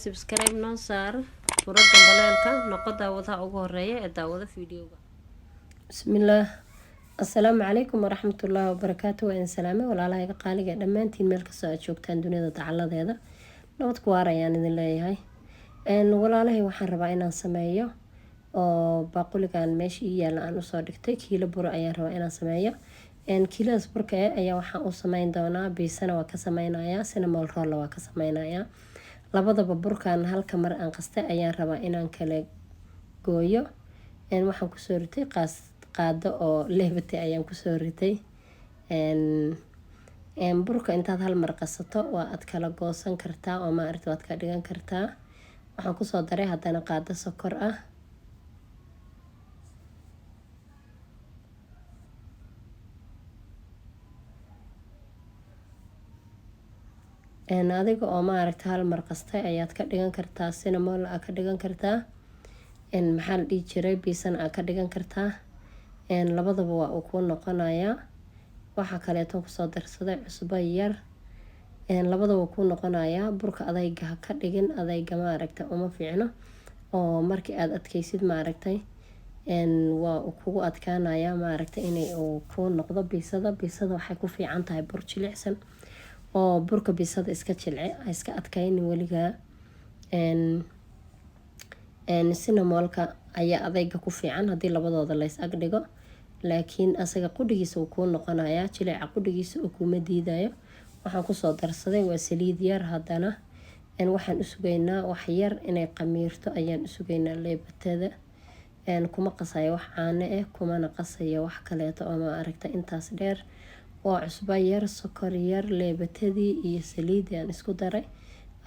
subscribe noo saar furo gambaleelka noqo daawadaha ugu horeeya ee daawada fiidiyowga. Bismillaah. Assalaamu calaykum waraxmatullaahi wabarakaatu. Waan salaamay walaalahayga qaaliga dhammaantiin meel kastoo aad joogtaan dunida dacaladeeda. Nabad ku waar ayaan idin leeyahay. Walaalahay waxaan rabaa inaan sameeyo oo baaquligan meesha ii yaala aan usoo dhigtay kiilo bur ayaan rabaa inaan sameeyo. Kiiladaas burka ayaa waxaan u sameyn doonaa biisana waa ka sameynayaa, cinnamon roll waa ka sameynayaa. Labadaba burkan halka mar aan qastay ayaan rabaa inaan kala gooyo. Waxaan kusoo ritay qaado oo leebate ayaan kusoo ritay. Burka intaad hal mar qasato waa aad kala goosan kartaa oo maaragtay waad ka dhigan kartaa. Waxaan kusoo daray haddana qaado sokor ah. Adiga oo maaragtay hal mar qastay ayaad ka dhigan kartaa, cinnamon ka dhigan kartaa. Maxaa la dhihi jiray biisan ka dhigan kartaa. Labadaba waa uu ku noqonayaa. Waxa kale oo kusoo darsaday cusbo yar. Labadaba ku noqonayaa. Burka adayga ka dhigin, adayga maaragtay uma fiicno oo markii aad adkaysid maaragtay waa uu kugu adkaanayaa maaragtay inay uu ku noqdo biisada. Biisada waxay ku fiican tahay bur jilicsan oo burka biisada iska jilci iska adkaynin weligaa. Cinnamon-ka ayaa adayga ku fiican haddii labadooda la is ag dhigo, laakiin asaga qudhigiisa uu ku noqonayaa jileeca qudhigiisa oo kuma diidayo. Waxaan kusoo darsaday waa saliid yar haddana waxaan u sugaynaa wax yar inay qamiirto ayaan u sugaynaa leebatada. Kuma qasayo wax caano ah, kumana qasayo wax kaleeto oo maaragtay intaas dheer. Waa cusbo yar, sokor yar, leebatadii iyo saliidii aan isku daray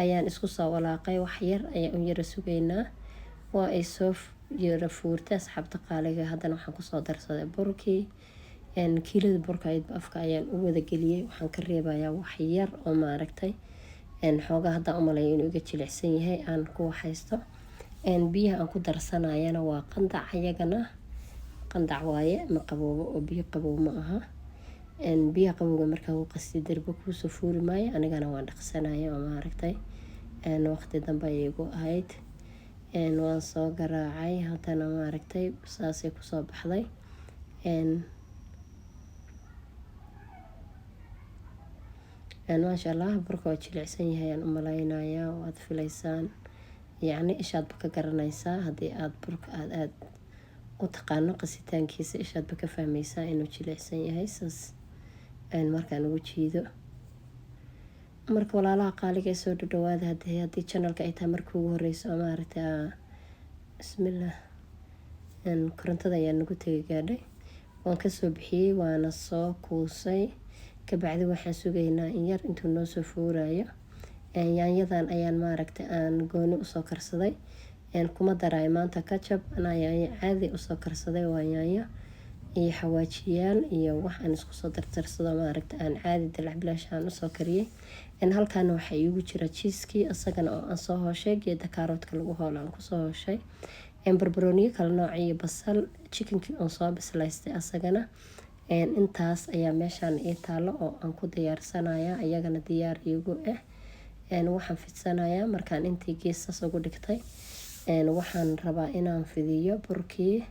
ayaan isku soo walaaqay. Wax yar ayaan u yara sugaynaa. Waa ay soo yara fuurtay asxaabta qaaliga. Haddana waxaan kusoo darsaday burkii. Kiilada burka afka ayaan u wada geliyay. Waxaan ka reebayaa wax yar oo maaragtay xoogaa hadda u malayo inuu iga jilicsan yahay aan ku haysto. Biyaha aan ku darsanayana waa qandac ayagana. Qandac waaye ma qaboobo oo biyo qabow ma aha. Biyaha qabowga markaa uu qasti darbo kuusoo fuuli maayo. Anigana waan dhaqsanaya oo maaragtay waqti dambe ayay igu ahayd. Waan soo garaacay haddana maaragtay saasay kusoo baxday. Maasha Allah burka waa jilicsan yahay aan u malaynayaa waad filaysaan. Yacni ishaadba ka garanaysaa haddii aad burka aad u taqaano qasitaankiisa ishaadba ka fahmaysaa inuu jilicsan yahay saas markaan ugu jiido. Marka walaalaha qaaliga soo dhawaada haddii channelka ay tahay markii ugu horeyso oo maaragtay bismillaah. Korontada ayaa nagu tagay gaadhay. Waan ka soo bixiyay waana soo kuusay. Kabacdi waxaan sugaynaa in yar intuu noo soo fuurayo. Yaanyadan ayaan maaragtay aan gooni usoo karsaday. Kuma daray maanta ketchup yaanyo caadi usoo karsaday waa yaanyo iyo xawaajiyaal iyo wax aan isku soo dardarsado maaragtay aan caadi dalac bilaash aan usoo kariyay. Halkaan waxa iigu jira cheese-kii asagana oo aan soo hooshay geedka kaaroodka lagu hoolo aan kusoo hooshay. Barbarooniyo kala nooc iyo basal chicken-kii oo soo bislaystay asagana. Intaas ayaa meeshaan ii taalo oo aan ku diyaarsanayaa ayagana diyaar iigu ah. Waxaan fidsanayaa markaan intii geesas ugu dhigtay. Waxaan rabaa inaan fidiyo burkii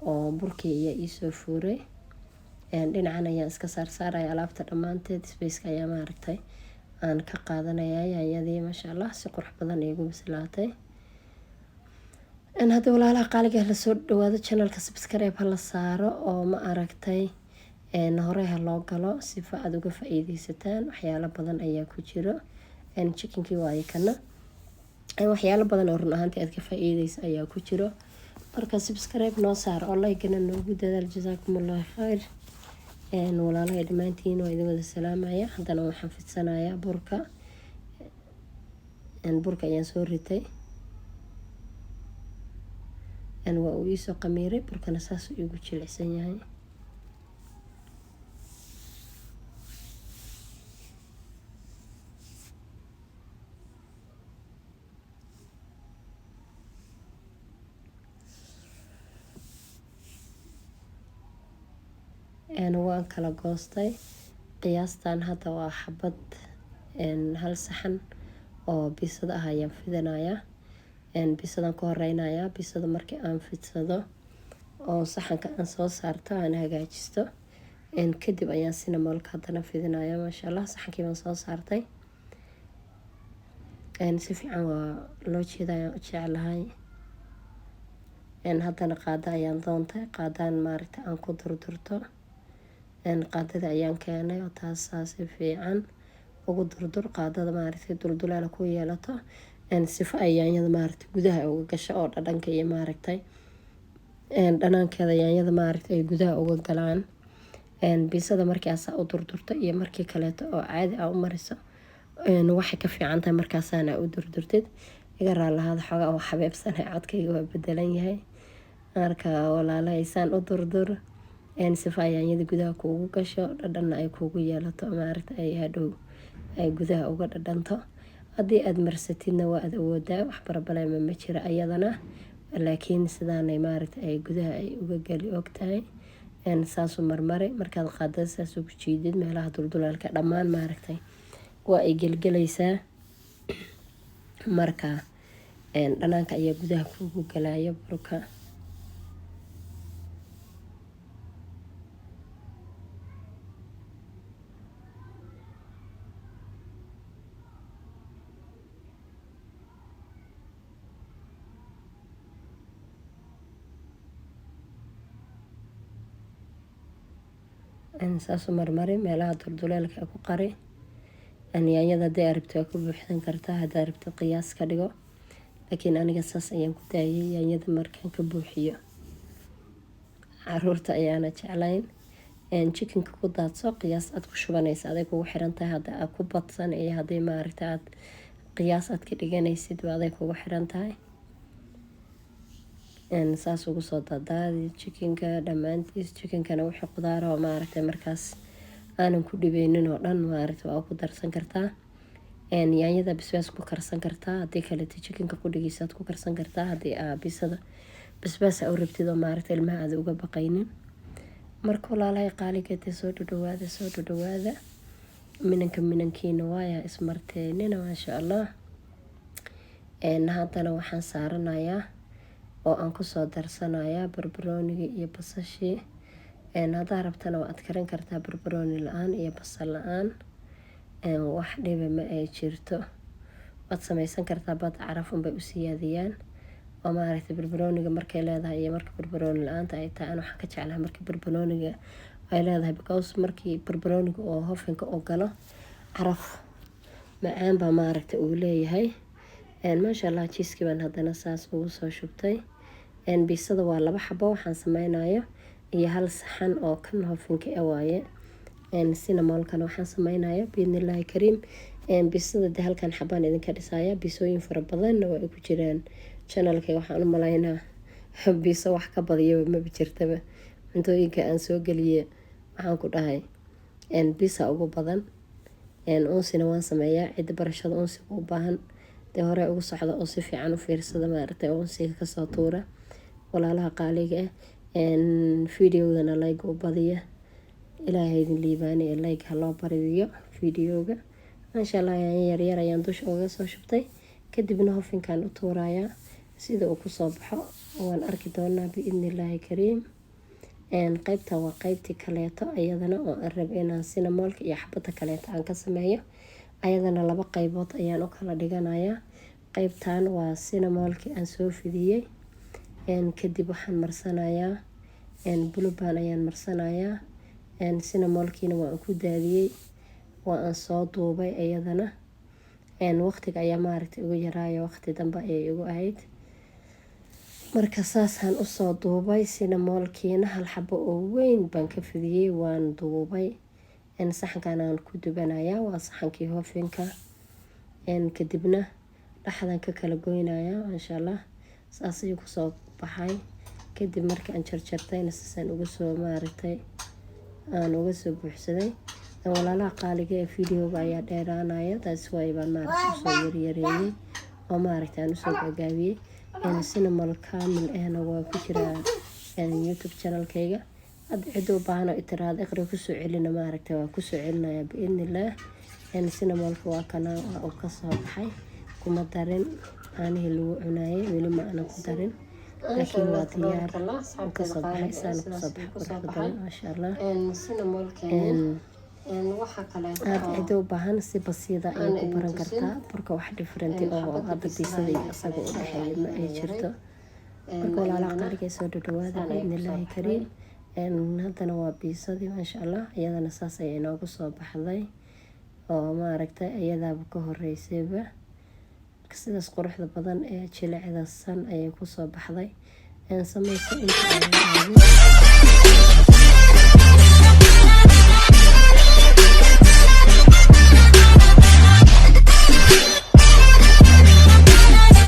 oo burkii ayaa ii soo fuuray. Dhinacan ayaan iska saaraya alaabta dhammaanteed space-ka ayaa maaragtay aan ka qaadanayaa yaanyadii maasha Allah si qurux badan iigu bislaatay. Hadda walaalaha qaaliga la soo dhawaado channelka subscribe hala saaro oo ma aragtay hore ha loo galo si aad uga faa'iideysataan. Waxyaalo badan ayaa ku jiro. Chicken-kii waaye kana. Waxyaalo badan oo run ahaantii aad ka faa'iideysa ayaa ku jiro. Marka subscribe noo saar oo like-na noogu dadaal jazakumullahu khayr. Walaalahay dhammaantiin waa idin wada salaamaya. Haddana waxaan fidsanayaa burka. Burka ayaan soo ritay. Waa uu ii soo qamiiray burkana saas uu igu jilicsan yahay. Waan kala goostay qiyaastan hadda waa xabad hal saxan oo biisada ah ayaan fidinayaa. Biisadan ka horeynayaa. Biisada markii aan fidsado oo saxanka aan soo saarto aan hagaajisto kadib ayaan cinnamon-ka haddana fidinayaa. maasha allah saxankii baan soo saartay. si fiican waa loo jeedaa ayaan u jeclahay. haddana qaado ayaan doontay. qaadaan maaragta aan ku durdurto. qaadada ayaan keenay oo taasaa si fiican ugu durdur. qaadada maaragtay duldulaala ku yeelato sifo ay yaanyada maaragtay gudaha uga gasho oo dhadhanka iyo maaragtay dhanaankeeda yaanyada maaragtay ay gudaha uga galaan. biisada markii asaa u durdurto iyo markii kaleeto oo caadi ah u mariso waxay ka fiican tahay markaasaana u durdurtid. iga raalahaada xoogaa oo xabeebsanay codkayga waa bedelan yahay. marka walaalahaysaan u durdur sifa yaanyada gudaha kuugu gasho dhadhanna ay kuugu yeelato maaragtay ay hadhow ay gudaha uga dhadhanto. haddii aad marsatidna waa aad awoodaa wax barbaleema ma jira ayadana, laakiin sidaanay maaragtay ay gudaha ay uga gali ogtahay. saasuu marmari markaad qaadada saasuu ku jiidid meelaha duldulaalka dhammaan maaragtay waa ay gelgelaysaa. marka dhanaanka ayaa gudaha kuugu galaya burka. saasuu marmari meelaha dulduleelka ku qari. yaanyada haddii aad rabto waa ku buuxsan kartaa, haddaa rabto qiyaas ka dhigo, laakiin aniga saas ayaan ku daayay yaanyada markaan ka buuxiyo. caruurta ayaana jeclayn. chickenka ku daadso qiyaas aad ku shubanaysa aday kugu xiran tahay. hadda aad ku badsan iyo haddii maaragta aad qiyaas aad ka dhiganaysid waa aday kugu xiran tahay. saas ugu soo dadaadi chickenka dhammaantiis. chickenkana wixii qudaara oo maaragtay markaas aanan ku dhibeynin oo dhan maaragtay waa ku darsan kartaa. yaanyada basbaas ku karsan kartaa. haddii kaleta chickenka qudhigiisa aad ku karsan kartaa. haddii biisada basbaas aa u rabtid oo maaragtay ilmaha aada uga baqaynin. marka walaalahay qaaligeeda soo dhadhawaada. minankiina waaya ismarteynina maasha allah. haddana waxaan saaranayaa oo aan kusoo darsanayaa barbaroonigii iyo basashii. haddaa rabtana waa aad karin kartaa barbarooni la-aan iyo basal la-aan. wax dhiba ma ay jirto. waad samaysan kartaa bad carafun bay u siyaadiyaan oo maaragtay barbarooniga markay leedahay iyo marka barbarooni la-aanta ay tahay. an waxaan ka jeclahay marka barbarooniga ay leedahay because markii barbarooniga oo hofinka oo galo caraf macaan baa maaragtay uu leeyahay. maasha allah jiiskii baan haddana saas ugu soo shubtay. biisada waa 2 xabo waxaan sameynayo iyo 1 saxan oo kan hofinka waaye. cinnamon-kana waxaan sameynaya biidnillaahi kariim. biisada de halkan xabaan idinka dhisaya. biisooyin fara badanna waa ay ku jiraan channelka. waxaan u malaynaa biiso wax ka badiyaba maba jirtaba. cuntooyinka aan soo geliye waxaan ku dhahay biisa ugu badan. unsina waan sameeyaa. cidda barashada unsiga u baahan dee hore ugu socda oo si fiican u fiirsada maaragtay unsiga kasoo tuura. walaalaha qaaliga videodana like u badiya. ilaahay idin liibaanay ee like ha loo bariyo videoga. maasha allah yaryar ayaan dusha uga soo shubtay. kadibna hofinkaan u tuurayaa sida uu kusoo baxo waan arki doonaa biidnillaahi kariim. qaybta waa qaybtii kaleeto ayadana oo aan rab inaan cinnamon-ka iyo xabada kaleeto aan ka sameeyo. ayadana 2 qaybood ayaan u kala dhiganayaa. qaybtan waa cinnamon-kii aan soo fidiyey. kadib waxaan marsanayaa bluban ayaan marsanayaa. cinnamon-kiina waan ku daadiyey waa aan soo duubay ayadana. waqtiga ayaa maaragtay ugu yaraayo waqti dambe ayay igu ahayd. marka saasaan usoo duubay. cinnamon-kiina 1 xabo oo weyn baan ka fidiyey waan duubay. saxankan aan ku dubanayaa waa saxankii hofinka. kadibna dhaxdan ka kala goynayaa maasha allah. saas ayuu kusoo baxay. kadib markii aan jarjartayna sasaan uga soo maaragtay aan uga soo buuxsaday. walaalaha qaaliga ee videoga ayaa dheeraanaya. taas waay baan maaragtay usoo yaryareeyey oo maaragtay aan usoo gaagaabiyey. cinnamon kaamil ahna waa ku jiraa youtube channelkayga. hadda cidda u baahan oo itiraada iqri kusoo celina maaragtay waa kusoo celinaya biidnillaah. cinnamon-ka waa kana waa uu kasoo baxay. kuma darin aanihii lagu cunaayay weli ma aanan ku darin laakiin waa diyaar uu kasoo baxay saan kusoo baxay quruxda badan maasha allah aada cidi u baahan si basiida ayay ku baran kartaa burka wax differenti oo hadda biisada iyo isaga u dhexeeya ma ay jirto marka walaalaha qaarigay soo dhadhawaada biidnillaahi kariim haddana waa biisadii maasha allah iyadana saas ayay inoogu soo baxday oo maaragtay iyadaaba ka horeysayba sidaas quruxda badan ee jilicda san ayay kusoo baxday samayso inta